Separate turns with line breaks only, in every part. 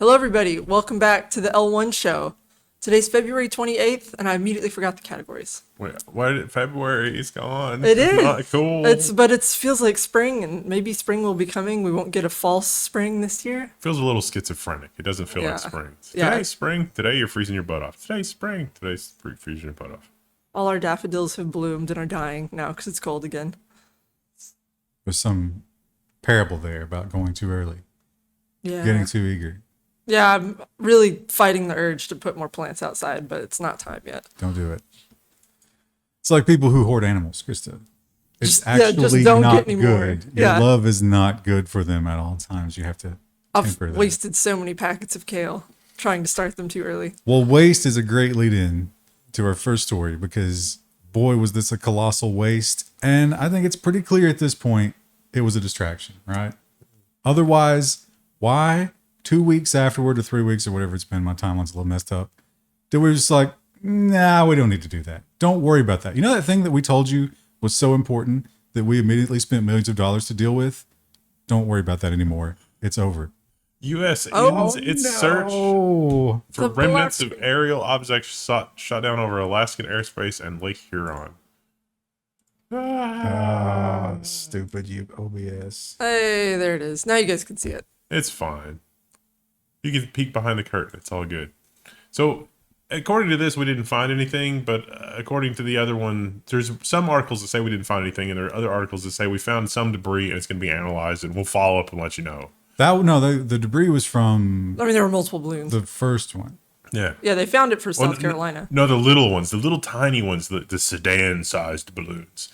Hello, everybody. Welcome back to the L1 show. Today's February 28th, and I immediately forgot the categories.
Wait, what? February is gone.
It
It's
is.
not cool.
But it feels like spring, and maybe spring will be coming. We won't get a false spring this year.
Feels a little schizophrenic. It doesn't feel like spring.
Yeah.
Today's spring. Today you're freezing your butt off. Today's spring. Today's freezing your butt off.
All our daffodils have bloomed and are dying now because it's cold again.
There's some parable there about going too early,
Yeah.
getting too eager.
Yeah, I'm really fighting the urge to put more plants outside, but it's not time yet.
Don't do it. It's like people who hoard animals, Krista. It's
Just
actually
don't
not
get any more.
good.
Yeah.
Your love is not good for them at all times. You have to
I've
temper that.
wasted so many packets of kale trying to start them too early.
Well, waste is a great lead in to our first story because, boy, was this a colossal waste. And I think it's pretty clear at this point it was a distraction, right? Otherwise, why 2 weeks afterward or 3 weeks or whatever it's been, my timeline's a little messed up, did we just like, nah, we don't need to do that. Don't worry about that. You know that thing that we told you was so important that we immediately spent millions of dollars to deal with? Don't worry about that anymore. It's over.
U.S. ends its search
Oh,
for remnants of aerial objects shot down over Alaskan airspace and Lake Huron.
stupid OBS.
Hey, there it is. Now you guys can see it.
It's fine. You can peek behind the curtain. It's all good. So, according to this, we didn't find anything, but according to the other one, there's some articles that say we didn't find anything, and there are other articles that say we found some debris and it's going to be analyzed, and we'll follow up and let you know.
The debris was from
I mean, there were multiple balloons.
the first one.
Yeah.
Yeah, they found it for South Carolina.
No, the little ones, the little tiny ones, the sedan-sized balloons.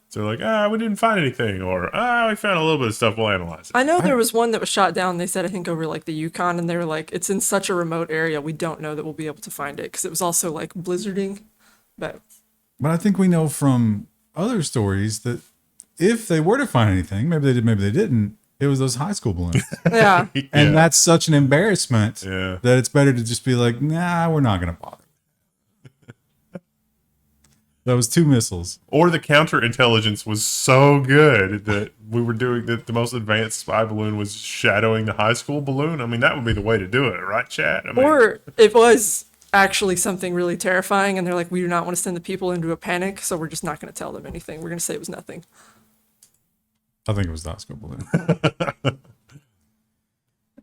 So they're like, we didn't find anything, or we found a little bit of stuff. We'll analyze it.
I know there was one that was shot down. They said, I think, over like the Yukon, and they were like, it's in such a remote area, we don't know that we'll be able to find it because it was also like blizzarding. But
But I think we know from other stories that if they were to find anything, maybe they did, maybe they didn't, it was those high school balloons.
yeah,
And that's such an embarrassment
Yeah.
that it's better to just be like, nah, we're not going to bother. That was 2 missiles.
Or the counterintelligence was so good that we were doing that. The most advanced spy balloon was shadowing the high school balloon. I mean, that would be the way to do it, right, Chad? I mean,
or it was actually something really terrifying, and they're like, we do not want to send the people into a panic, so we're just not going to tell them anything. We're going to say it was nothing.
I think it was the high school balloon.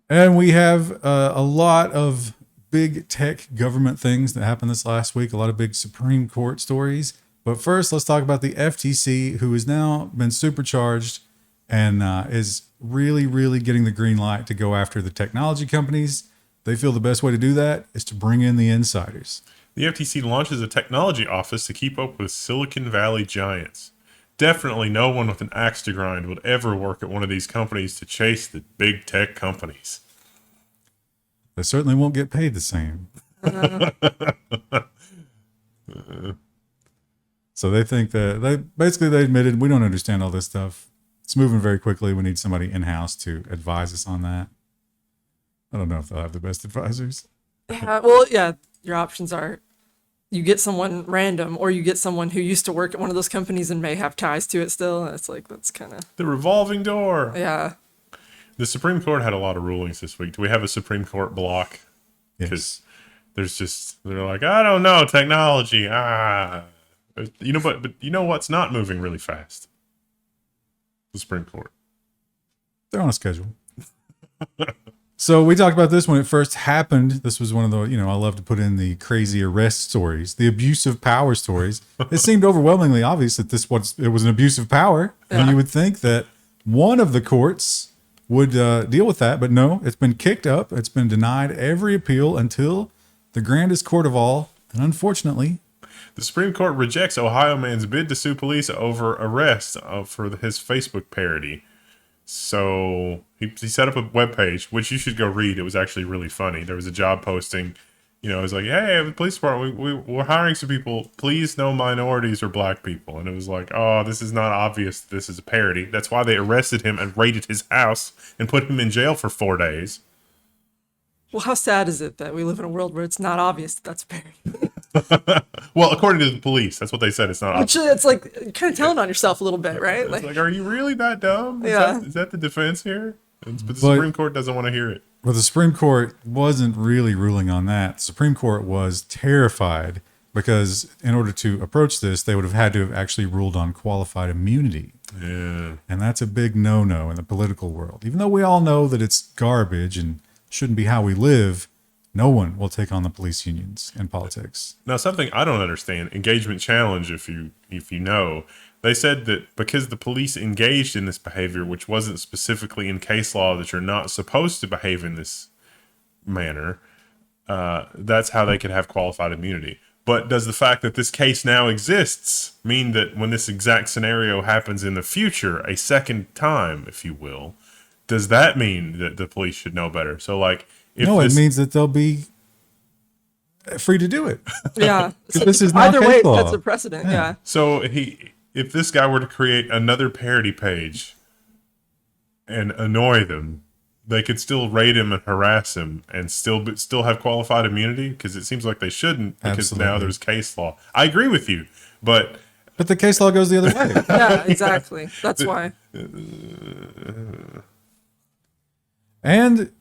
And we have a lot of big tech government things that happened this last week, a lot of big Supreme Court stories. But first, let's talk about the FTC, who has now been supercharged and is really, really getting the green light to go after the technology companies. They feel the best way to do that is to bring in the insiders.
the FTC launches a technology office to keep up with Silicon Valley giants. Definitely no one with an axe to grind would ever work at one of these companies to chase the big tech companies.
They certainly won't get paid the same. So they think that they admitted we don't understand all this stuff. It's moving very quickly. We need somebody in-house to advise us on that. I don't know if they'll have the best advisors.
Yeah, well, yeah, your options are you get someone random, or you get someone who used to work at one of those companies and may have ties to it still. And it's like, that's kind of,
The revolving door.
yeah.
The Supreme Court had a lot of rulings this week. Do we have a Supreme Court block? Because they're like, I don't know, technology. But you know what's not moving really fast? The Supreme Court.
They're on a schedule. So we talked about this when it first happened. This was one of the, I love to put in the crazy arrest stories, the abuse of power stories. It seemed overwhelmingly obvious that it was an abuse of power.
Yeah.
And you would think that one of the courts would deal with that. But no, it's been kicked up. It's been denied every appeal until the grandest court of all. And unfortunately,
The Supreme Court rejects Ohio man's bid to sue police over arrest for his Facebook parody. So he set up a webpage, which you should go read. It was actually really funny. There was a job posting. It was like, hey, the police department, we're hiring some people. Please, no minorities or black people. And it was like, oh, this is not obvious. This is a parody. That's why they arrested him and raided his house and put him in jail for 4 days.
Well, how sad is it that we live in a world where it's not obvious that that's a parody?
Well, according to the police, that's what they said. It's not obvious.
Which it's like you're kind of telling on yourself a little bit, right?
It's like, are you really that dumb?
Yeah.
Is that the defense here? But the
But-
Supreme Court doesn't want to hear it.
Well, the Supreme Court wasn't really ruling on that. The Supreme Court was terrified because in order to approach this, they would have had to have actually ruled on qualified immunity.
Yeah.
And that's a big no-no in the political world. Even though we all know that it's garbage and shouldn't be how we live, no one will take on the police unions in politics.
Now, something I don't understand, engagement challenge, if you know, they said that because the police engaged in this behavior, which wasn't specifically in case law that you're not supposed to behave in this manner, that's how they could have qualified immunity. But does the fact that this case now exists mean that when this exact scenario happens in the future, a second time, if you will, does that mean that the police should know better? So, like, if
No,
this,
it means that they'll be free to do it.
Yeah.
This is not
Either way,
case law.
that's a precedent. Yeah.
so if this guy were to create another parody page and annoy them, they could still raid him and harass him and still have qualified immunity, because it seems like they shouldn't, because now
Absolutely.
there's case law. I agree with you, but
But the case law goes the other way.
Yeah, exactly. That's why.
And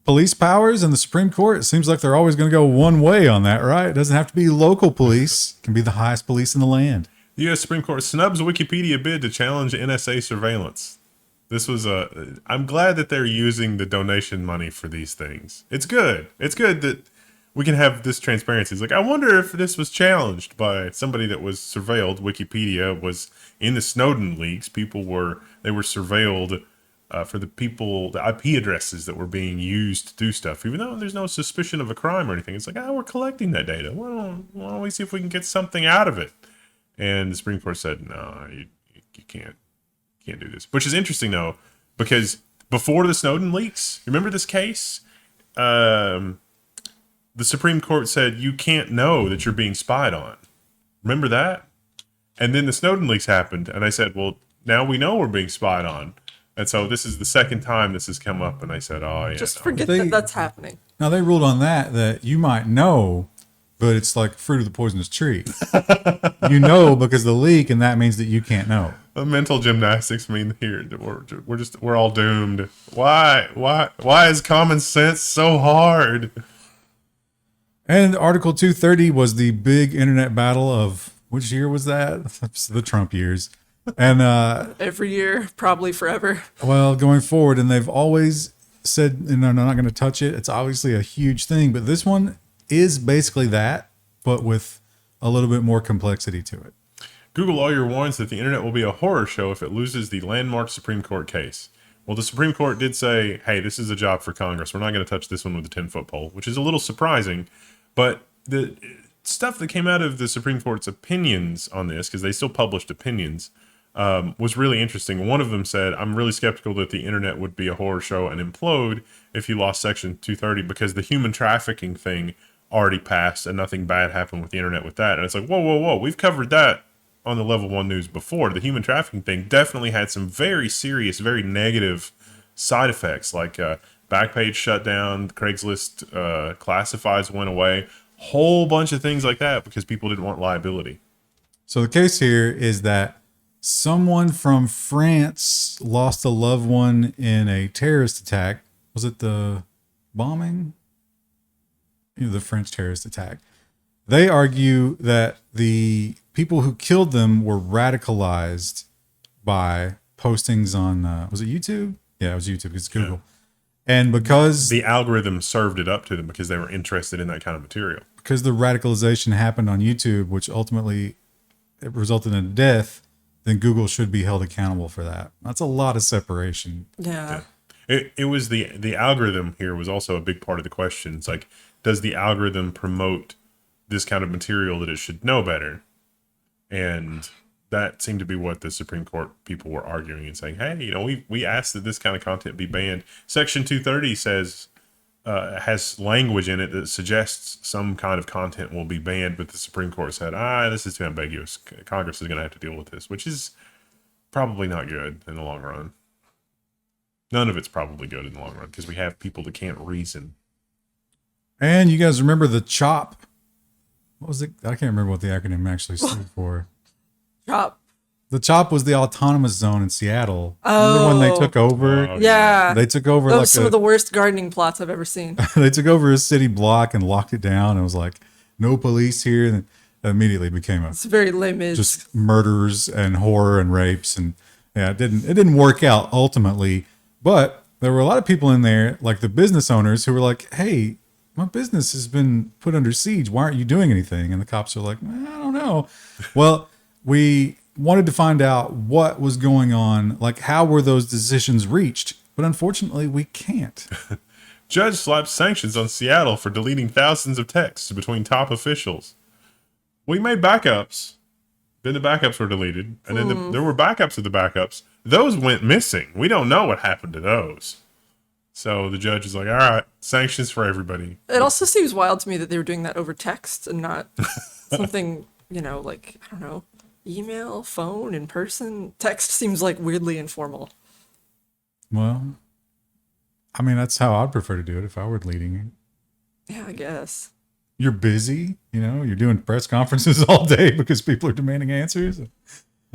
police powers and the Supreme Court, it seems like they're always going to go one way on that, right? It doesn't have to be local police. It can be the highest police in the land.
the U.S. Supreme Court snubs Wikipedia bid to challenge NSA surveillance. This was I'm glad that they're using the donation money for these things. It's good. It's good that we can have this transparency. It's like, I wonder if this was challenged by somebody that was surveilled. Wikipedia was in the Snowden leaks. They were surveilled for the IP addresses that were being used to do stuff, even though there's no suspicion of a crime or anything. It's like, we're collecting that data. Why don't we see if we can get something out of it? And the Supreme Court said, no, you can't do this. Which is interesting, though, because before the Snowden leaks, remember this case? The Supreme Court said you can't know that you're being spied on. Remember that? And then the Snowden leaks happened, and I said, well, now we know we're being spied on. And so this is the second time this has come up, and I said, oh, yeah.
Just
no.
forget
They-
that that's happening.
Now, they ruled on that you might know, but it's like fruit of the poisonous tree. You know because of the leak, and that means that you can't know.
Mental gymnastics mean here that we're all doomed. Why is common sense so hard?
And Article 230 was the big internet battle of, which year was that? The Trump years. And,
Every year, probably forever.
well, going forward, and they've always said, and they're not going to touch it. It's obviously a huge thing, but this one is basically that, but with a little bit more complexity to it.
Google lawyer warns that the internet will be a horror show if it loses the landmark Supreme Court case. Well, the Supreme Court did say, hey, this is a job for Congress. We're not going to touch this one with a 10-foot pole, which is a little surprising. But the stuff that came out of the Supreme Court's opinions on this, because they still published opinions, was really interesting. One of them said, I'm really skeptical that the internet would be a horror show and implode if you lost Section 230, because the human trafficking thing already passed and nothing bad happened with the internet with that. And it's like, whoa. We've covered that on the Level 1 news before. The human trafficking thing definitely had some very serious, very negative side effects, like Backpage shut down, Craigslist classifieds went away, whole bunch of things like that because people didn't want liability.
So the case here is that someone from France lost a loved one in a terrorist attack. Was it the bombing? The French terrorist attack. They argue that the people who killed them were radicalized by postings on, was it YouTube? Yeah, it was YouTube because it's Google. Yeah. And because
the algorithm served it up to them because they were interested in that kind of material.
Because the radicalization happened on YouTube, which ultimately it resulted in death, then Google should be held accountable for that. That's a lot of separation.
Yeah.
It was the algorithm here was also a big part of the question. It's like, does the algorithm promote this kind of material that it should know better? And that seemed to be what the Supreme Court people were arguing and saying, hey, we asked that this kind of content be banned. Section 230 says, has language in it that suggests some kind of content will be banned, but the Supreme Court said, this is too ambiguous. Congress is going to have to deal with this, which is probably not good in the long run. None of it's probably good in the long run because we have people that can't reason.
And you guys remember the CHOP? What was it? I can't remember what the acronym actually stood for.
CHOP.
The CHOP was the autonomous zone in Seattle. Remember when they took over?
Oh,
Yeah.
They took over
Those
like
are some of the worst gardening plots I've ever seen.
they took over a city block and locked it down. It was like, no police here. And it immediately became
It's very lame.
just murders and horror and rapes. And yeah, it didn't work out ultimately. But there were a lot of people in there, like the business owners, who were like, hey, my business has been put under siege. Why aren't you doing anything? And the cops are like, I don't know. Well, we wanted to find out what was going on. Like, how were those decisions reached? But unfortunately, we can't.
Judge slaps sanctions on Seattle for deleting thousands of texts between top officials. We made backups. Then the backups were deleted. And then there were backups of the backups. Those went missing. We don't know what happened to those. So the judge is like, all right, sanctions for everybody.
It also seems wild to me that they were doing that over text and not something, like, I don't know, email, phone, in person. Text seems like weirdly informal.
Well, I mean, that's how I'd prefer to do it if I were leading it.
Yeah, I guess.
You're busy, you're doing press conferences all day because people are demanding answers.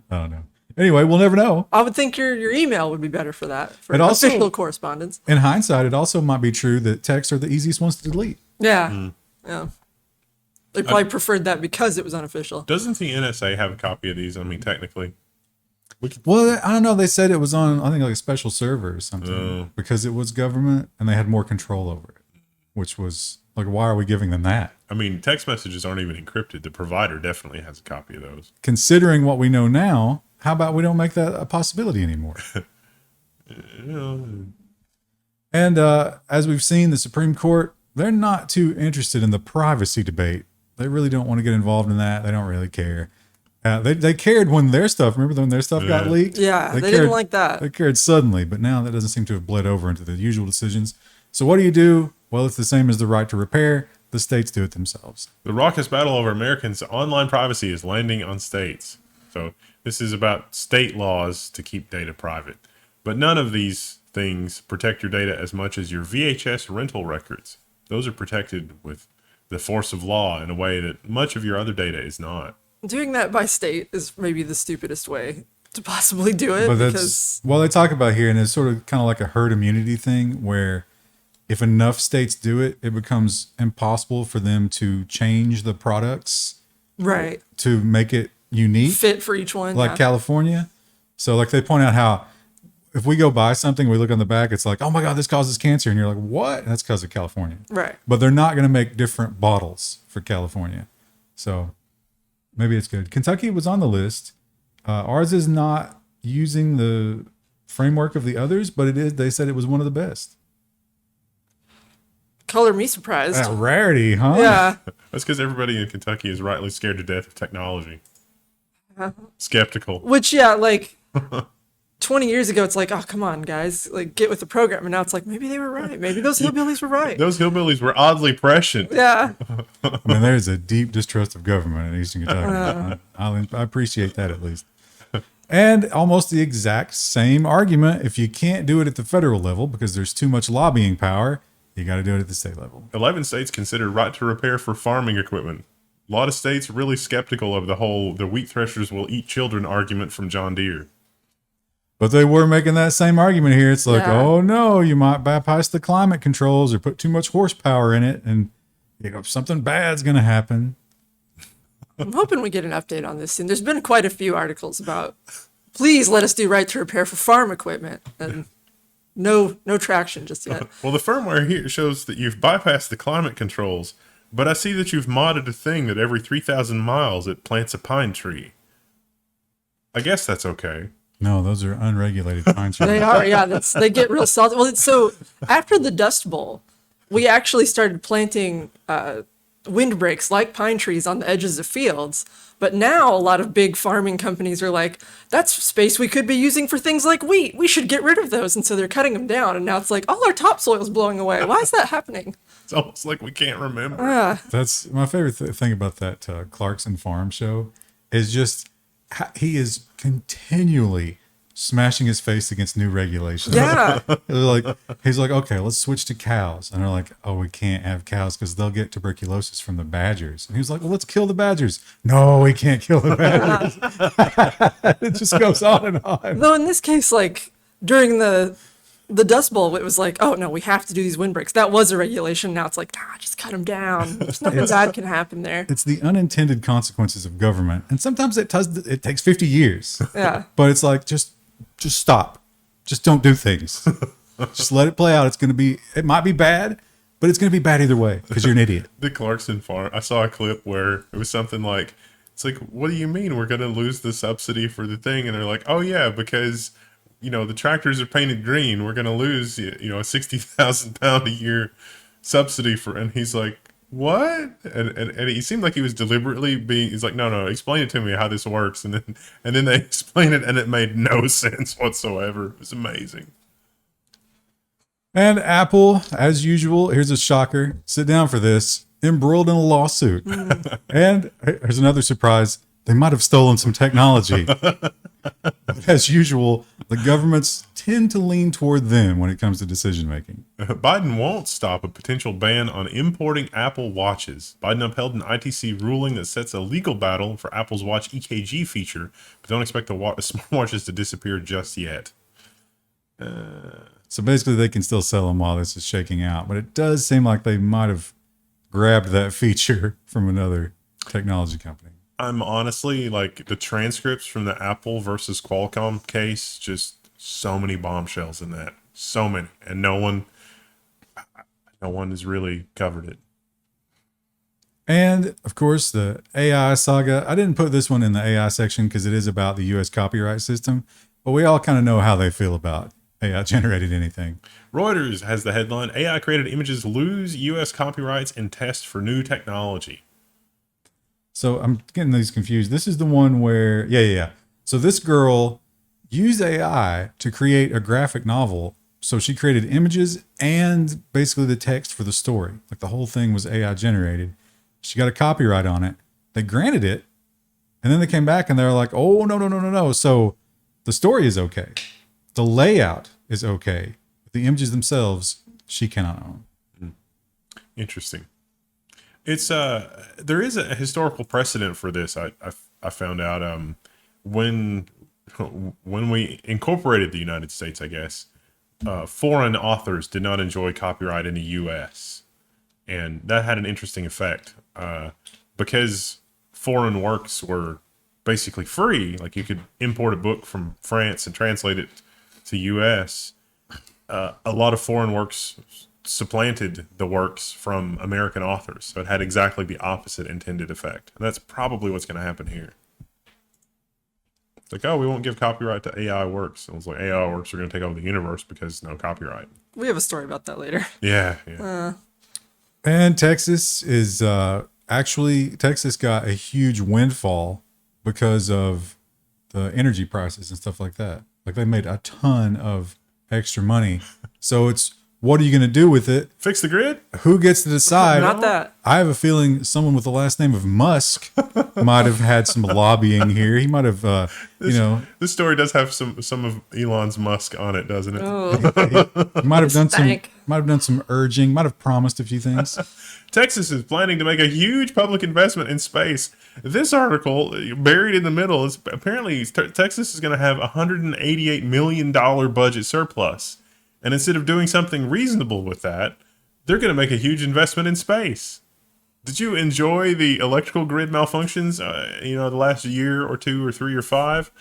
I don't know. Anyway, we'll never know.
I would think your email would be better for that, for
It also-
official correspondence.
In hindsight, it also might be true that texts are the easiest ones to delete.
Yeah. Yeah. They probably preferred that because it was unofficial.
Doesn't the NSA have a copy of these? I mean, technically.
Well, I don't know. They said it was on, I think, like a special server or something because it was government and they had more control over it, which was like, why are we giving them that?
I mean, text messages aren't even encrypted. The provider definitely has a copy of those.
Considering what we know now, how about we don't make that a possibility anymore? And as we've seen, the Supreme Court, they're not too interested in the privacy debate. They really don't want to get involved in that. They don't really care. They cared when their stuff, remember when their stuff got leaked?
Yeah, they didn't like that.
They cared suddenly, but now that doesn't seem to have bled over into the usual decisions. So what do? Well, it's the same as the right to repair. The states do it themselves.
The raucous battle over Americans' online privacy is landing on states. So this is about state laws to keep data private. But none of these things protect your data as much as your VHS rental records. Those are protected with the force of law in a way that much of your other data is not.
Doing that by state is maybe the stupidest way to possibly do it.
But
because
well, they talk about here, and it's sort of kind of like a herd immunity thing where if enough states do it, it becomes impossible for them to change the products
right,
to make it unique,
fit for each one,
like California. So like they point out how if we go buy something, we look on the back, it's like, oh my God, this causes cancer. And you're like, what? And that's because of California.
Right.
But they're not going to make different bottles for California. So maybe it's good. Kentucky was on the list. Ours is not using the framework of the others, but it is. They said it was one of the best.
Color me surprised.
That rarity, huh?
Yeah.
That's because everybody in Kentucky is rightly scared to death of technology. Skeptical.
Which, yeah, like 20 years ago, it's like, oh, come on, guys, like get with the program. And now it's like, maybe they were right. Maybe those hillbillies were right.
Those hillbillies were oddly prescient.
Yeah.
I mean, there's a deep distrust of government in Eastern Kentucky. I appreciate that at least. And almost the exact same argument. If you can't do it at the federal level because there's too much lobbying power, you got to do it at the state level.
11 states consider right to repair for farming equipment. A lot of states really skeptical of the whole "the wheat threshers will eat children" argument from John Deere.
But they were making that same argument here. It's like,
Yeah.
oh no, you might bypass the climate controls or put too much horsepower in it, and something bad's going to happen.
I'm hoping we get an update on this soon. There's been quite a few articles about, please let us do right to repair for farm equipment. And no traction just yet.
Well, the firmware here shows that you've bypassed the climate controls, but I see that you've modded a thing that every 3,000 miles it plants a pine tree. I guess that's okay.
No, those are unregulated pine trees.
They are, yeah. They get real salty. Well, so after the Dust Bowl, we actually started planting windbreaks like pine trees on the edges of fields. But now a lot of big farming companies are like, that's space we could be using for things like wheat. We should get rid of those. And so they're cutting them down. And now it's like, all our topsoil is blowing away. Why is that happening?
It's almost like we can't remember.
That's my favorite thing about that Clarkson Farm show is just he is continually smashing his face against new regulations.
Yeah.
He's like, okay, let's switch to cows. And they're like, oh, we can't have cows because they'll get tuberculosis from the badgers. And he was like, well, let's kill the badgers. No, we can't kill the badgers. It just goes on and on.
Though in this case, like during the Dust Bowl, it was like, oh no, we have to do these windbreaks. That was a regulation. Now it's like, nah, just cut them down. There's nothing bad can happen there.
It's the unintended consequences of government. And sometimes it takes 50 years.
Yeah.
But it's like, just stop. Just don't do things. Just let it play out. It might be bad, but it's going to be bad either way because you're an idiot.
The Clarkson farm. I saw a clip where it was something like, it's like, what do you mean we're going to lose the subsidy for the thing? And they're like, oh yeah, because the tractors are painted green. We're going to lose, a 60,000 pound a year subsidy for, and he's like, what? And he seemed like he was deliberately he's like, no, explain it to me how this works. And then they explained it and it made no sense whatsoever. It was amazing.
And Apple, as usual, here's a shocker. Sit down for this. Embroiled in a lawsuit. And here's another surprise. They might have stolen some technology. As usual, the governments tend to lean toward them when it comes to decision making.
Biden won't stop a potential ban on importing Apple watches. Biden upheld an ITC ruling that sets a legal battle for Apple's Watch EKG feature, but don't expect the smartwatches to disappear just yet.
So basically, they can still sell them while this is shaking out. But it does seem like they might have grabbed that feature from another technology company.
I'm honestly like the transcripts from the Apple versus Qualcomm case, just so many bombshells in that. So many. And no one has really covered it.
And of course, the AI saga. I didn't put this one in the AI section because it is about the US copyright system, but we all kind of know how they feel about AI generated anything.
Reuters has the headline, AI created images lose US copyrights in test for new technology.
So I'm getting these confused. This is the one where, yeah. So this girl used AI to create a graphic novel. So she created images and basically the text for the story. Like the whole thing was AI generated. She got a copyright on it. They granted it. And then they came back and they were like, oh, no. So the story is okay. The layout is okay. But the images themselves, she cannot own.
Interesting. It's there is a historical precedent for this. I found out when we incorporated the United States, I guess, foreign authors did not enjoy copyright in the U.S. and that had an interesting effect because foreign works were basically free. Like you could import a book from France and translate it to U.S. A lot of foreign works supplanted the works from American authors. So it had exactly the opposite intended effect. And that's probably what's going to happen here. It's like, oh, we won't give copyright to AI works. And it's like AI works are going to take over the universe because no copyright.
We have a story about that later.
Yeah.
And Texas is Texas got a huge windfall because of the energy prices and stuff like that. Like they made a ton of extra money. So it's, what are you going to do with it?
Fix the grid?
Who gets to decide?
Not that.
I have a feeling someone with the last name of Musk might have had some lobbying here. He might have,
This story does have some of Elon's Musk on it, doesn't it?
Oh,
he might have done
stank.
some urging, might have promised a few things.
Texas is planning to make a huge public investment in space. This article, buried in the middle, is apparently Texas is going to have $188 million budget surplus. And instead of doing something reasonable with that, they're going to make a huge investment in space. Did you enjoy the electrical grid malfunctions, the last year or 2 or 3 or 5?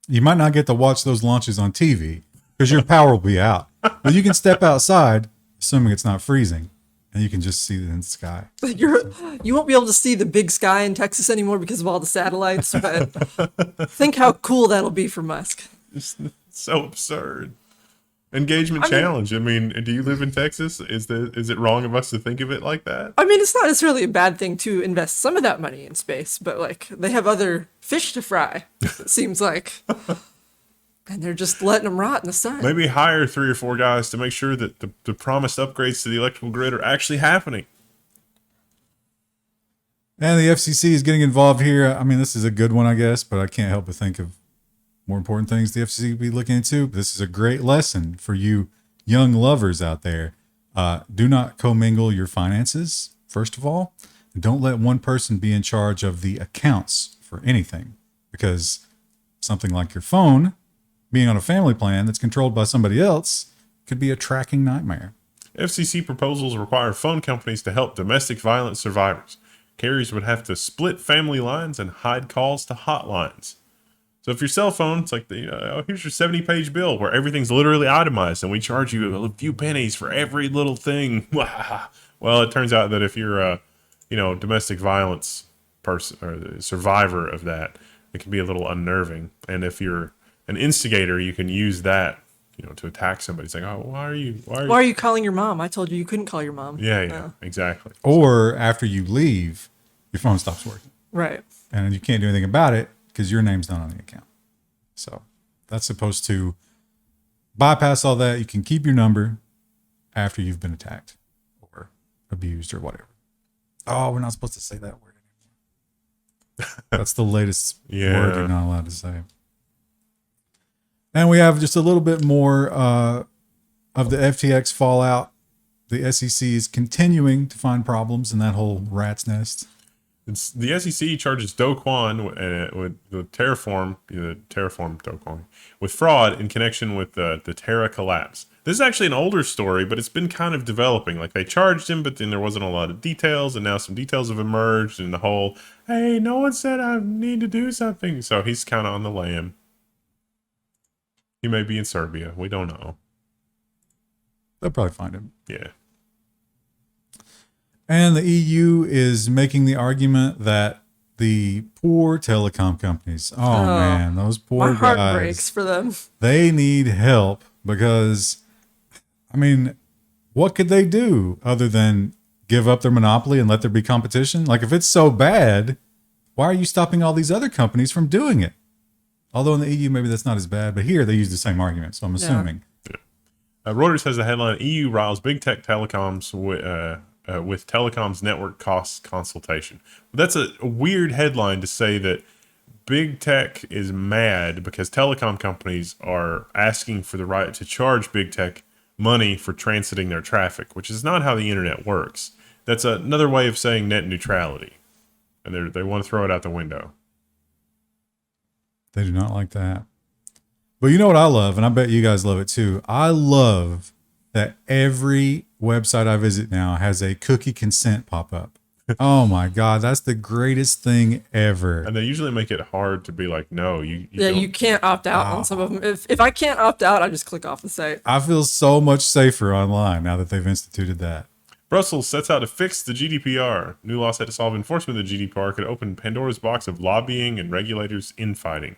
You might not get to watch those launches on TV because your power will be out. But you can step outside, assuming it's not freezing, and you can just see it in the sky.
you won't be able to see the big sky in Texas anymore because of all the satellites, but think how cool that'll be for Musk.
It's so absurd. Engagement challenge. I mean, do you live in Texas? Is it wrong of us to think of it like that?
I mean, it's not necessarily a bad thing to invest some of that money in space, but like they have other fish to fry, it seems like. And they're just letting them rot in the sun.
Maybe hire 3 or 4 guys to make sure that the promised upgrades to the electrical grid are actually happening.
And the FCC is getting involved here. I mean, this is a good one, I guess, but I can't help but think of more important things the FCC could be looking into. This is a great lesson for you young lovers out there. Do not commingle your finances, first of all. Don't let one person be in charge of the accounts for anything, because something like your phone being on a family plan that's controlled by somebody else could be a tracking nightmare.
FCC proposals require phone companies to help domestic violence survivors. Carriers would have to split family lines and hide calls to hotlines. So if your cell phone, it's like, here's your 70-page bill where everything's literally itemized and we charge you a few pennies for every little thing. Well, it turns out that if you're a, domestic violence person or the survivor of that, it can be a little unnerving. And if you're an instigator, you can use that, to attack somebody. It's like, oh, why are you
calling your mom? I told you couldn't call your mom.
Yeah, exactly.
Or after you leave, your phone stops working.
Right.
And you can't do anything about it because your name's not on the account. So that's supposed to bypass all that. You can keep your number after you've been attacked or abused or whatever. Oh, we're not supposed to say that word anymore. That's the latest word you're not allowed to say. And we have just a little bit more of the FTX fallout. The SEC is continuing to find problems in that whole rat's nest.
The SEC charges Do Kwon with the Terraform Do Kwon, with fraud in connection with the Terra collapse. This is actually an older story, but it's been kind of developing. Like, they charged him, but then there wasn't a lot of details, and now some details have emerged, and the whole, hey, no one said I need to do something. So he's kind of on the lam. He may be in Serbia. We don't know.
They'll probably find him.
Yeah.
And the EU is making the argument that the poor telecom companies, man, those poor
my heart
guys,
breaks for them.
They need help because, what could they do other than give up their monopoly and let there be competition? Like, if it's so bad, why are you stopping all these other companies from doing it? Although in the EU, maybe that's not as bad, but here they use the same argument, so I'm assuming.
Yeah. Reuters has the headline, EU riles big tech telecoms with telecoms network costs consultation. That's a weird headline to say that big tech is mad because telecom companies are asking for the right to charge big tech money for transiting their traffic, which is not how the internet works. That's another way of saying net neutrality. And they want to throw it out the window.
They do not like that. But you know what I love, and I bet you guys love it too. I love that every website I visit now has a cookie consent pop-up. Oh my God, that's the greatest thing ever.
And they usually make it hard to be like, no, you
can't opt out on some of them. If I can't opt out, I just click off the site.
I feel so much safer online now that they've instituted that.
Brussels sets out to fix the GDPR. New law set to solve enforcement of the GDPR could open Pandora's box of lobbying and regulators infighting.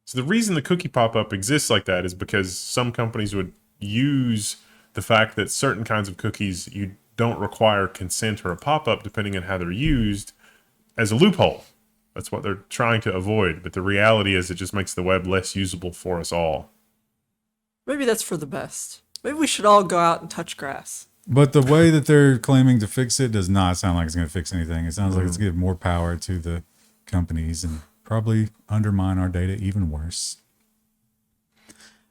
So the reason the cookie pop-up exists like that is because some companies would use the fact that certain kinds of cookies you don't require consent or a pop-up depending on how they're used as a loophole. That's what they're trying to avoid. But the reality is it just makes the web less usable for us all.
Maybe that's for the best. Maybe we should all go out and touch grass.
But the way that they're claiming to fix it does not sound like it's going to fix anything. It sounds like it's going to give more power to the companies and probably undermine our data even worse.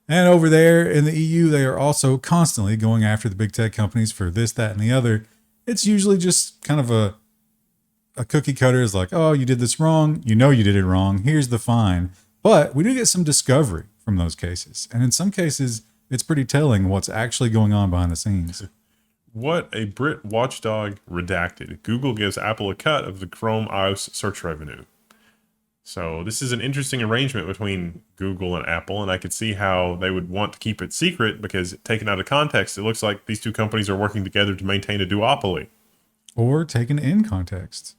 And over there in the EU, they are also constantly going after the big tech companies for this, that, and the other. It's usually just kind of a cookie cutter is like, oh, you did this wrong. You know you did it wrong. Here's the fine. But we do get some discovery from those cases. And in some cases, it's pretty telling what's actually going on behind the scenes.
What a Brit watchdog redacted. Google gives Apple a cut of the Chrome iOS search revenue. So this is an interesting arrangement between Google and Apple, and I could see how they would want to keep it secret because, taken out of context, it looks like these two companies are working together to maintain a duopoly.
Or taken in context.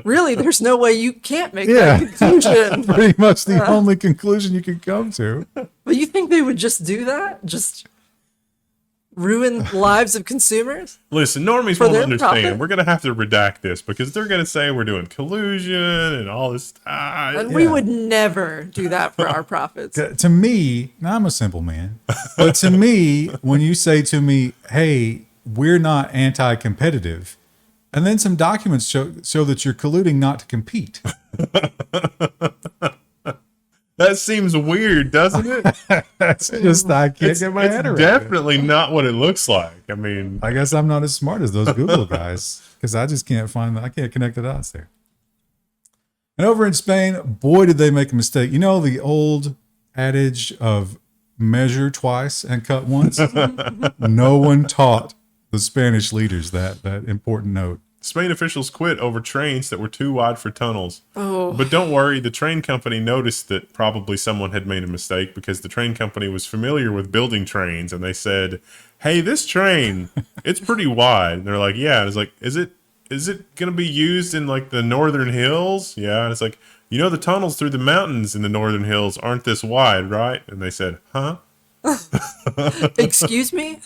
Really, there's no way you can't make that conclusion.
Pretty much the only conclusion you can come to.
But you think they would just do that? Just ruin lives of consumers?
Listen, normies
For
won't
their
understand.
profit?
We're going to have to redact this because they're going to say we're doing collusion and all this stuff.
And we would never do that for our profits.
To me, now I'm a simple man, but to me, when you say to me, hey, we're not anti-competitive, and then some documents show that you're colluding not to compete.
That seems weird, doesn't it?
That's just, I can't get my head around it.
Definitely not what it looks like. I mean,
I guess I'm not as smart as those Google guys because I just can't I can't connect the dots there. And over in Spain, boy, did they make a mistake. You know, the old adage of measure twice and cut once? No one taught the Spanish leaders that important note.
Spain officials quit over trains that were too wide for tunnels.
Oh.
But don't worry, the train company noticed that probably someone had made a mistake because the train company was familiar with building trains, and they said, "Hey, this train, it's pretty wide." And they're like, "Yeah." And it's like, "Is it going to be used in like the northern hills?" "Yeah." And it's like, "You know, the tunnels through the mountains in the northern hills aren't this wide, right?" And they said, "Huh?"
Excuse me?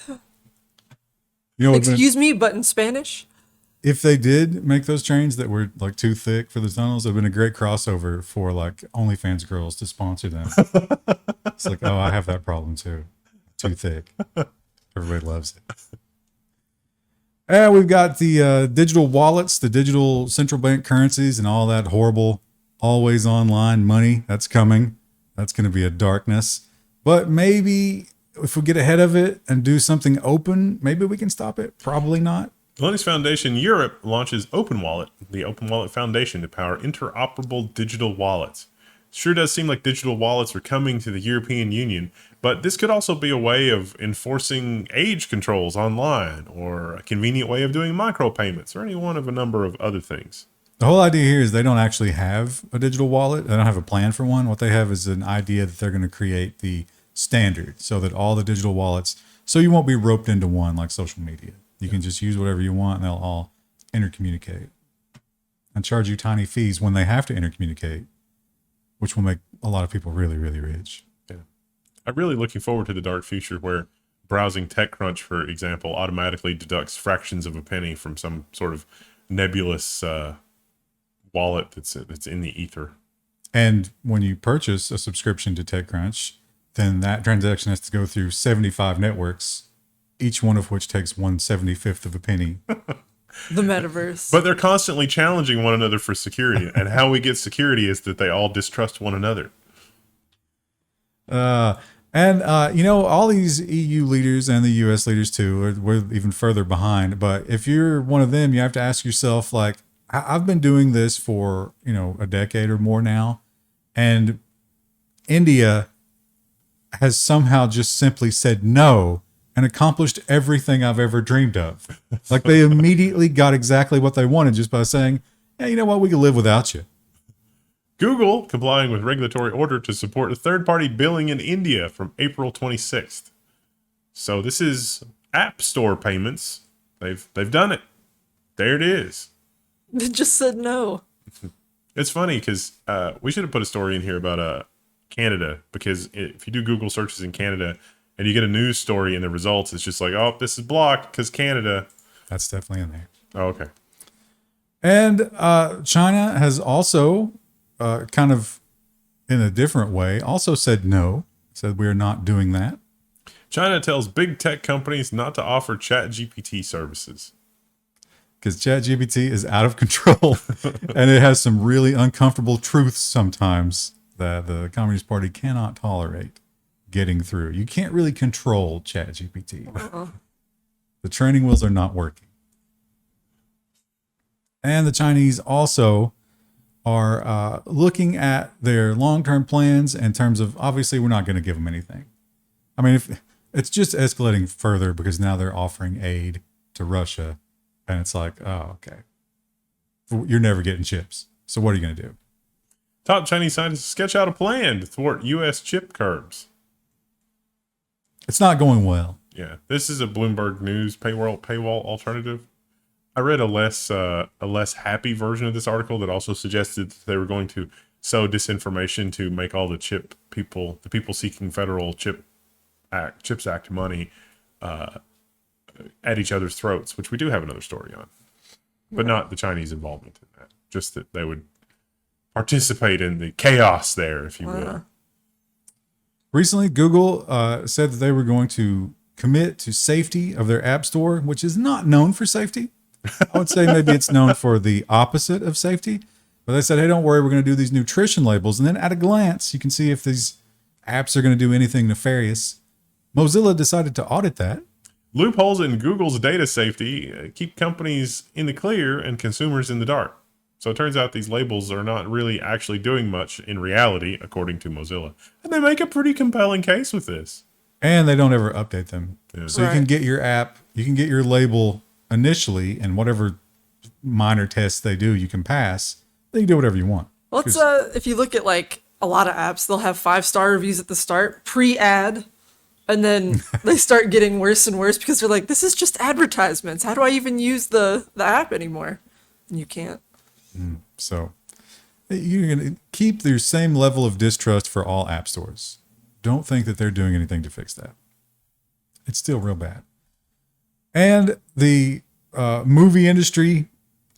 You know,
Excuse me, but in Spanish?
if they did make those trains that were like too thick for the tunnels, it would have been a great crossover for like OnlyFans girls to sponsor them. It's like, oh, I have that problem too. Too thick. Everybody loves it. And we've got the digital wallets, the digital central bank currencies, and all that horrible always online money that's coming. That's going to be a darkness. But maybe if we get ahead of it and do something open, maybe we can stop it. Probably not.
The Linux Foundation Europe launches OpenWallet, the OpenWallet Foundation, to power interoperable digital wallets. Sure does seem like digital wallets are coming to the European Union, but this could also be a way of enforcing age controls online, or a convenient way of doing micropayments, or any one of a number of other things.
The whole idea here is they don't actually have a digital wallet. They don't have a plan for one. What they have is an idea that they're going to create the standard so that all the digital wallets, so you won't be roped into one like social media. You can just use whatever you want and they'll all intercommunicate and charge you tiny fees when they have to intercommunicate, which will make a lot of people really, really rich.
Yeah. I'm really looking forward to the dark future where browsing TechCrunch, for example, automatically deducts fractions of a penny from some sort of nebulous wallet that's in the ether.
And when you purchase a subscription to TechCrunch, then that transaction has to go through 75 networks, each one of which takes 1/75th of a penny.
The metaverse.
But they're constantly challenging one another for security. And how we get security is that they all distrust one another.
You know, all these EU leaders and the US leaders too, we're even further behind. But if you're one of them, you have to ask yourself, like, I've been doing this for, you know, a decade or more now. And India has somehow just simply said no and accomplished everything I've ever dreamed of. Like, they immediately got exactly what they wanted just by saying, yeah, you know what, we can live without you.
Google complying with regulatory order to support third-party billing in India from April 26th. So this is App Store payments. They've done it. There it is.
It just said no.
It's funny because we should have put a story in here about Canada, because if you do Google searches in Canada and you get a news story and the results, it's just like, oh, this is blocked because Canada.
That's definitely in there.
Oh, okay.
And China has also kind of in a different way also said no, said we're not doing that.
China tells big tech companies not to offer ChatGPT services.
Because ChatGPT is out of control and it has some really uncomfortable truths sometimes that the Communist Party cannot tolerate getting through. You can't really control ChatGPT. The training wheels are not working. And the Chinese also are looking at their long-term plans in terms of, obviously, we're not going to give them anything. I mean, if it's just escalating further because now they're offering aid to Russia. And it's like, oh, okay. You're never getting chips. So what are you going to do?
Top Chinese scientists sketch out a plan to thwart U.S. chip curbs.
It's not going well.
Yeah, this is a Bloomberg News paywall alternative. I read a less happy version of this article that also suggested that they were going to sow disinformation to make all the people seeking federal CHIPS Act money at each other's throats, which we do have another story on, but not the Chinese involvement in that. Just that they would participate in the chaos there, if you will.
Recently, Google said that they were going to commit to safety of their app store, which is not known for safety. I would say maybe it's known for the opposite of safety. But they said, hey, don't worry, we're going to do these nutrition labels. And then at a glance, you can see if these apps are going to do anything nefarious. Mozilla decided to audit that.
Loopholes in Google's data safety keep companies in the clear and consumers in the dark. So it turns out these labels are not really actually doing much in reality, according to Mozilla. And they make a pretty compelling case with this.
And they don't ever update them.
Yeah.
So you can get your app, you can get your label initially, and whatever minor tests they do, you can pass. Then you can do whatever you want.
Well, it's, if you look at like a lot of apps, they'll have 5-star reviews at the start, pre-ad, and then they start getting worse and worse because they're like, this is just advertisements. How do I even use the app anymore? And you can't.
So you're going to keep your same level of distrust for all app stores. Don't think that they're doing anything to fix that. It's still real bad. And the movie industry,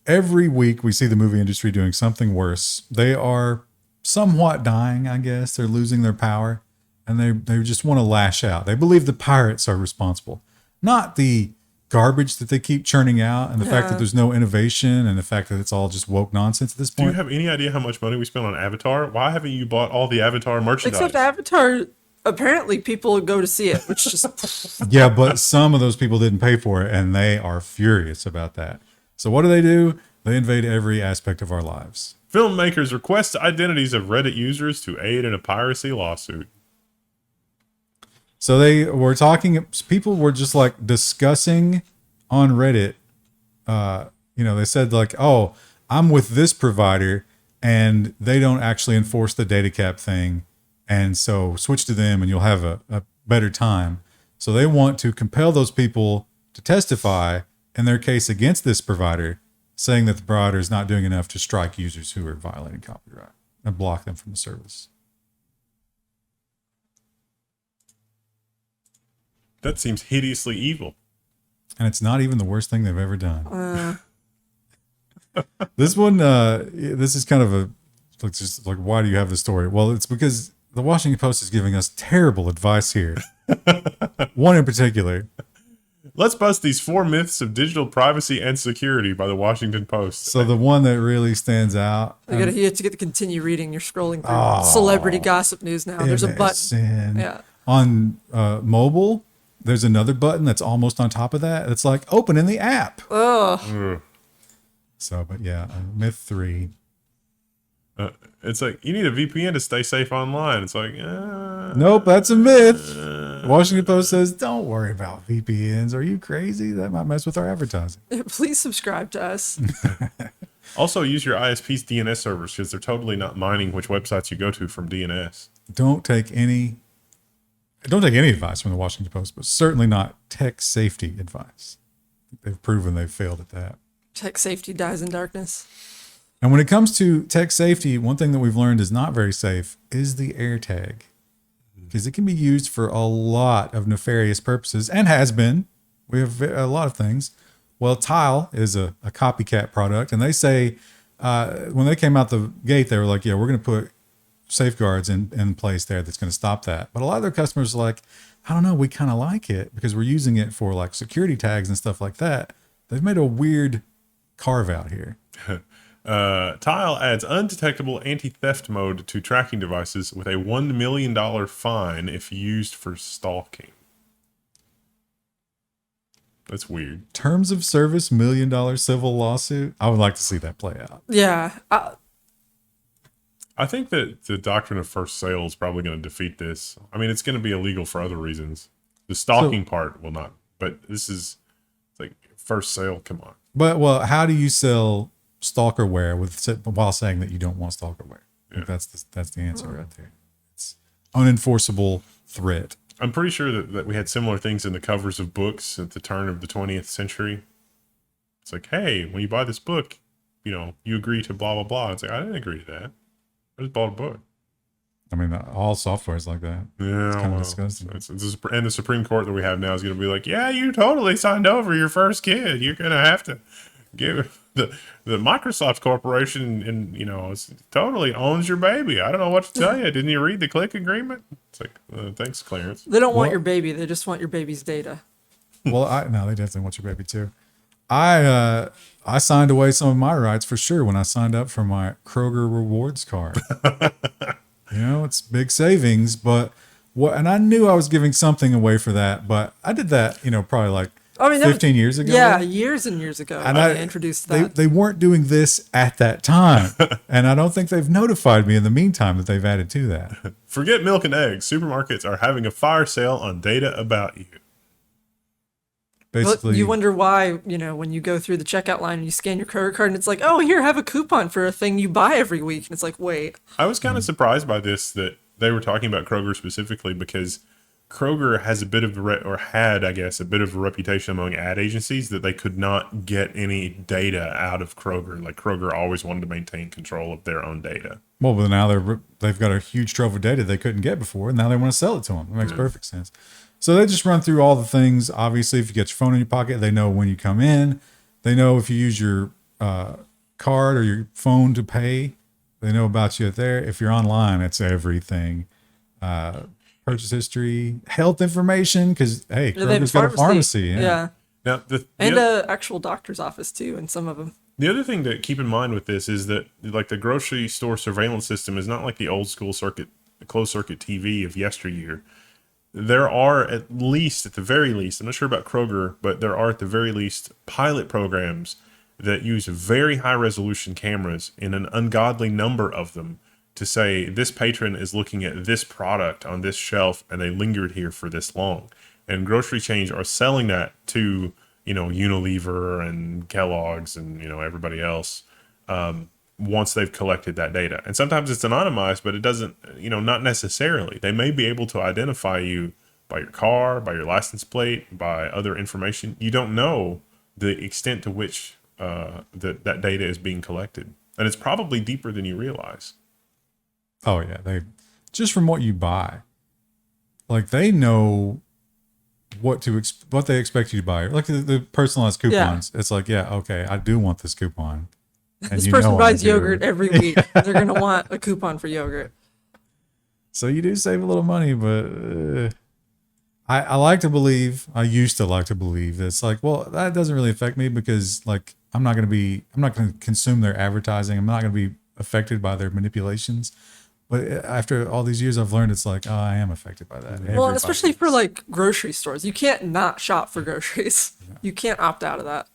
every week we see the movie industry doing something worse. They are somewhat dying, I guess. They're losing their power, and they just want to lash out. They believe the pirates are responsible, not the garbage that they keep churning out, and the fact that there's no innovation, and the fact that it's all just woke nonsense at this
Do
point.
you have any idea how much money we spent on Avatar? Why haven't you bought all the Avatar merchandise?
Except Avatar, apparently people go to see it, which just...
Yeah, but some of those people didn't pay for it, and they are furious about that. So what do? They invade every aspect of our lives.
Filmmakers request identities of Reddit users to aid in a piracy lawsuit.
So they were talking, people were just like discussing on Reddit, they said like, oh, I'm with this provider and they don't actually enforce the data cap thing. And so switch to them and you'll have a better time. So they want to compel those people to testify in their case against this provider, saying that the provider is not doing enough to strike users who are violating copyright and block them from the service.
That seems hideously evil.
And it's not even the worst thing they've ever done. This one, this is kind of why do you have this story? Well, it's because the Washington Post is giving us terrible advice here. One in particular.
Let's bust these 4 myths of digital privacy and security by the Washington Post.
So the one that really stands out.
You have to get to continue reading. You're scrolling through celebrity gossip news now. There's a button. Yeah.
On mobile, there's another button that's almost on top of that. It's like open in the app.
Oh.
So, but yeah, myth 3.
It's like, you need a VPN to stay safe online. It's like,
nope, that's a myth. Washington Post says, don't worry about VPNs. Are you crazy? That might mess with our advertising.
Please subscribe to us.
Also use your ISP's DNS servers because they're totally not mining which websites you go to from DNS.
Don't take any advice from the Washington Post, but certainly not tech safety advice. They've proven they've failed at that.
Tech safety dies in darkness.
And when it comes to tech safety, one thing that we've learned is not very safe is the AirTag, because it can be used for a lot of nefarious purposes and has been. We have a lot of things. Well, Tile is a copycat product, and they say when they came out the gate, they were like, yeah, we're going to put safeguards in place there that's going to stop that. But a lot of their customers are like, I don't know, we kind of like it because we're using it for like security tags and stuff like that. They've made a weird carve out here.
Tile adds undetectable anti-theft mode to tracking devices with a $1 million fine if used for stalking. That's weird.
Terms of service, $1 million civil lawsuit. I would like to see that play out.
Yeah.
I think that the doctrine of first sale is probably going to defeat this. I mean, it's going to be illegal for other reasons. The stalking part will not, but this is like first sale. Come on.
But well, how do you sell stalkerware while saying that you don't want stalkerware?
Yeah.
That's the answer right there. It's unenforceable threat.
I'm pretty sure that we had similar things in the covers of books at the turn of the 20th century. It's like, hey, when you buy this book, you agree to blah, blah, blah. It's like, I didn't agree to that. I just bought a book.
I mean, all software is like that.
Yeah,
it's kind of disgusting.
And the Supreme Court that we have now is going to be like, yeah, you totally signed over your first kid. You're going to have to give the Microsoft Corporation, and it's totally owns your baby. I don't know what to tell you. Didn't you read the click agreement? It's like, thanks, Clarence.
They don't want your baby. They just want your baby's data.
Well, no, they definitely want your baby too. I signed away some of my rights for sure when I signed up for my Kroger rewards card. It's big savings, but and I knew I was giving something away for that, but I did that, probably like 15 years ago.
Yeah, years and years ago.
And
I introduced that.
They weren't doing this at that time. And I don't think they've notified me in the meantime that they've added to that.
Forget milk and eggs. Supermarkets are having a fire sale on data about you.
Basically,
you wonder why, when you go through the checkout line and you scan your credit card and it's like, oh, here, have a coupon for a thing you buy every week. And it's like, wait.
I was kind of surprised by this, that they were talking about Kroger specifically, because Kroger has a bit of had, I guess, a bit of a reputation among ad agencies that they could not get any data out of Kroger. Like Kroger always wanted to maintain control of their own data.
Well, but now they've got a huge trove of data they couldn't get before, and now they want to sell it to them. It makes perfect sense. So they just run through all the things. Obviously, if you get your phone in your pocket, they know when you come in. They know if you use your card or your phone to pay. They know about you there. If you're online, it's everything. Purchase history, health information, because, hey, Kroger's got a pharmacy.
Yeah.
Now,
and an actual doctor's office, too, in some of them.
The other thing to keep in mind with this is that, like, the grocery store surveillance system is not like the old school closed circuit TV of yesteryear. There are at the very least, I'm not sure about Kroger, but there are at the very least pilot programs that use very high resolution cameras in an ungodly number of them to say this patron is looking at this product on this shelf and they lingered here for this long. And grocery chains are selling that to, Unilever and Kellogg's and, everybody else once they've collected that data. And sometimes it's anonymized, but it doesn't, not necessarily. They may be able to identify you by your car, by your license plate, by other information. You don't know the extent to which that data is being collected. And it's probably deeper than you realize.
Oh, yeah. They just from what you buy, like they know what they expect you to buy. Like the personalized coupons. Yeah. It's like, yeah, okay, I do want this coupon. And
this person buys yogurt every week. They're going to want a coupon for yogurt.
So you do save a little money, but I like to believe, I used to like to believe that it's like, well, that doesn't really affect me because like, I'm not going to consume their advertising. I'm not going to be affected by their manipulations. But after all these years, I've learned it's like, oh, I am affected by that.
Well, and especially for like grocery stores. You can't not shop for groceries. Yeah. You can't opt out of that.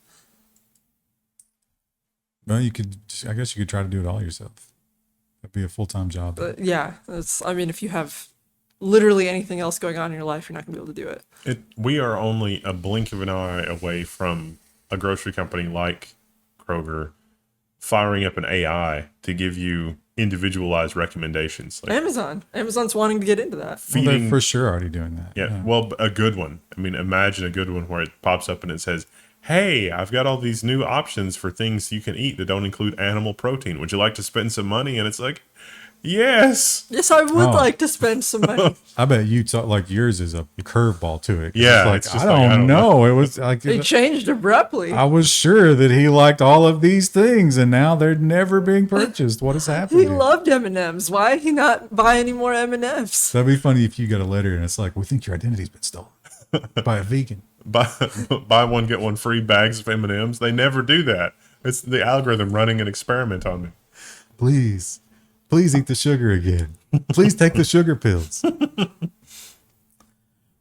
Well, I guess you could try to do it all yourself. That'd be a full-time job.
Yeah. If you have literally anything else going on in your life, you're not going to be able to do it.
We are only a blink of an eye away from a grocery company like Kroger firing up an AI to give you individualized recommendations. Like
Amazon's wanting to get into that.
They're for sure already doing that.
Yeah. Well, a good one. I mean, imagine a good one where it pops up and it says, hey, I've got all these new options for things you can eat that don't include animal protein. Would you like to spend some money? And it's like, yes.
Yes, I would like to spend some money.
I bet you thought like yours is a curveball to it.
Yeah.
It's like, I don't know. It was like
it changed abruptly.
I was sure that he liked all of these things and now they're never being purchased. What is happening?
He loved M&Ms. Why did he not buy any more M&Ms?
That'd be funny if you got a letter and it's like, we think your identity's been stolen by a vegan.
Buy one, get one free bags of M&Ms. They never do that. It's the algorithm running an experiment on me.
Please eat the sugar again. Please take the sugar pills.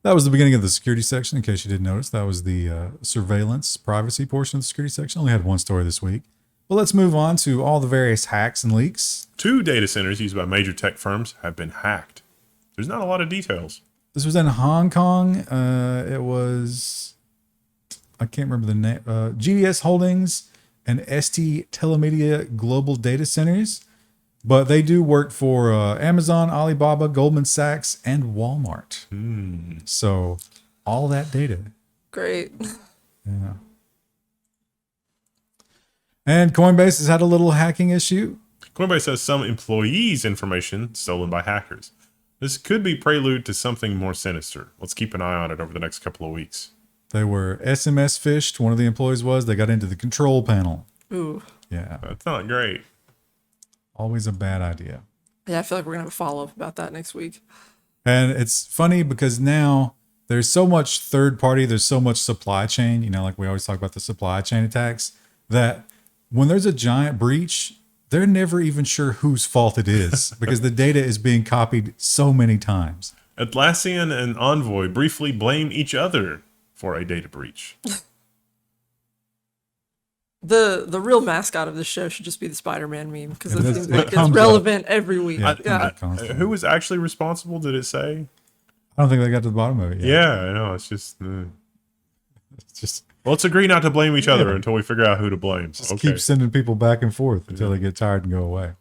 That was the beginning of the security section. In case you didn't notice, that was the surveillance privacy portion of the security section. Only had one story this week. Well, let's move on to all the various hacks and leaks. 2
data centers used by major tech firms have been hacked. There's not a lot of details.
This was in Hong Kong. It was, I can't remember the name, GDS Holdings and ST Telemedia Global Data Centers. But they do work for Amazon, Alibaba, Goldman Sachs, and Walmart. So all that data.
Great.
Yeah. And Coinbase has had a little hacking issue.
Coinbase has some employees' information stolen by hackers. This could be prelude to something more sinister. Let's keep an eye on it over the next couple of weeks.
They were SMS phished. One of the employees was. They got into the control panel.
Ooh.
Yeah.
That's not great.
Always a bad idea.
Yeah, I feel like we're going to have a follow-up about that next week.
And it's funny because now there's so much third party, there's so much supply chain, you know, like we always talk about the supply chain attacks, that when there's a giant breach, they're never even sure whose fault it is because the data is being copied so many times.
Atlassian and Envoy briefly blame each other for a data breach.
The real mascot of this show should just be the Spider-Man meme because it
It is-
seems
it
like it's
comes up.
relevant every week.
Yeah,
Yeah.
Who was actually responsible? Did it say?
I don't think they got to the bottom of it yet.
Yeah, I know. It's just.
It's just
Let's agree not to blame each other
Yeah.
until we figure out who to blame.
keep sending people back and forth until they get tired and go away.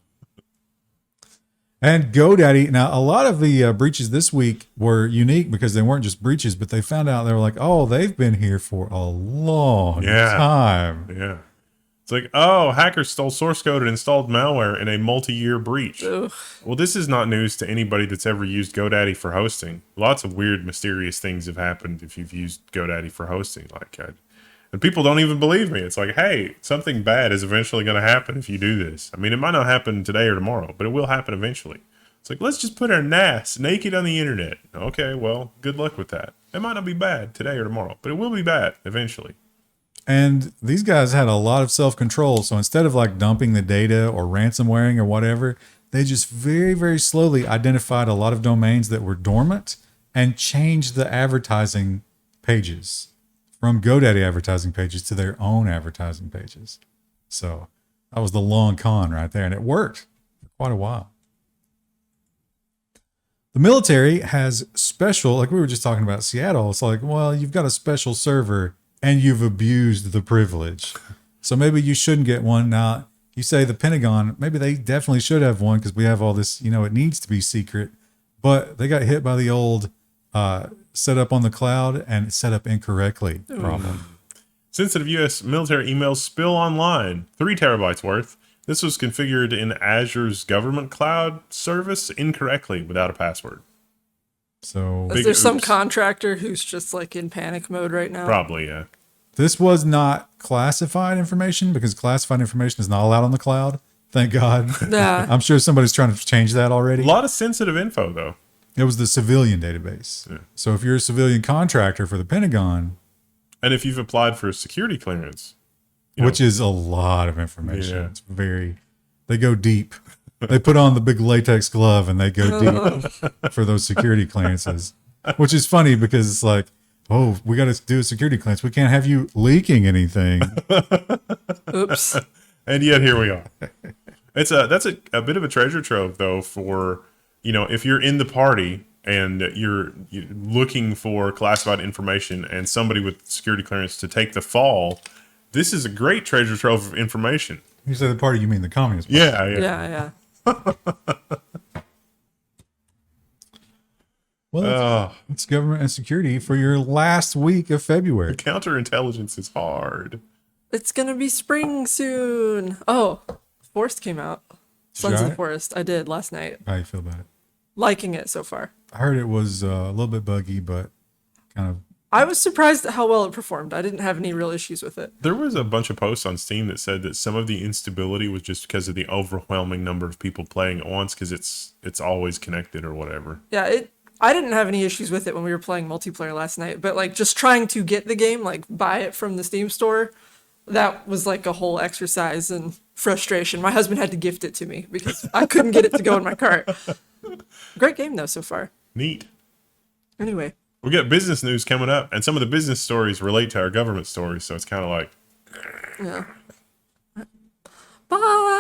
And GoDaddy, now a lot of the breaches this week were unique because they weren't just breaches, but they found out they were like, oh, they've been here for a long time.
Yeah. It's like, oh, hackers stole source code and installed malware in a multi-year breach.
Ugh.
Well, this is not news to anybody that's ever used GoDaddy for hosting. Lots of weird, mysterious things have happened if you've used GoDaddy for hosting. And people don't even believe me. It's like, hey, something bad is eventually going to happen if you do this. I mean, it might not happen today or tomorrow, but it will happen eventually. It's like, let's just put our NAS naked on the internet. Okay, well, good luck with that. It might not be bad today or tomorrow, but it will be bad eventually.
And these guys had a lot of self-control. So instead of like dumping the data or ransomwaring or whatever, they just very, very slowly identified a lot of domains that were dormant and changed the advertising pages from GoDaddy advertising pages to their own advertising pages. So that was the long con right there. And it worked for quite a while. The military has special, like we were just talking about Seattle. It's like, well, you've got a special server and you've abused the privilege. So maybe you shouldn't get one. Now, you say the Pentagon, maybe they definitely should have one because we have all this, you know, it needs to be secret. But they got hit by the old set up on the cloud and set up incorrectly problem.
Sensitive U.S. military emails spill online, 3 terabytes worth. This was configured in Azure's government cloud service incorrectly without a password.
So
Is there some contractor who's just like in panic mode right now?
Probably, yeah.
this was not classified information because classified information is not allowed on the cloud. Thank God.
Nah.
I'm sure somebody's trying to change that
A
already.
lot of sensitive info, though.
It was the civilian database.
Yeah.
So if you're a civilian contractor for the Pentagon,
And if you've applied for a security clearance,
which is a lot of information,
Yeah.
it's they go deep. They put on the big latex glove and they go deep for those security clearances, which is funny because it's like, oh, we got to do a security clearance. We can't have you leaking anything.
Oops.
and yet here we are. That's a bit of a treasure trove, though, for, if you're in the party and you're looking for classified information and somebody with security clearance to take the fall, this is a great treasure trove of information.
You say the party, you mean the Communist Party.
Yeah.
Well, it's government and security for your last week of February.
Counterintelligence is hard.
It's gonna be spring soon. Oh, Forest came out. Sons of
try
the
it?
Forest. I did last night.
How you feel about it?
Liking it so far.
I heard it was a little bit buggy, but kind of.
I was surprised at how well it performed. I didn't have any real issues with it.
There was a bunch of posts on Steam that said that some of the instability was just because of the overwhelming number of people playing at once because it's always connected or whatever.
Yeah, I didn't have any issues with it when we were playing multiplayer last night, but like just trying to get the game, like buy it from the Steam store, that was like a whole exercise in frustration. My husband had to gift it to me because I couldn't get it to go in my cart. Great game though so far.
Neat.
Anyway.
We got business news coming up, and some of the business stories relate to our government stories, so it's kind of like...
Yeah. Bye.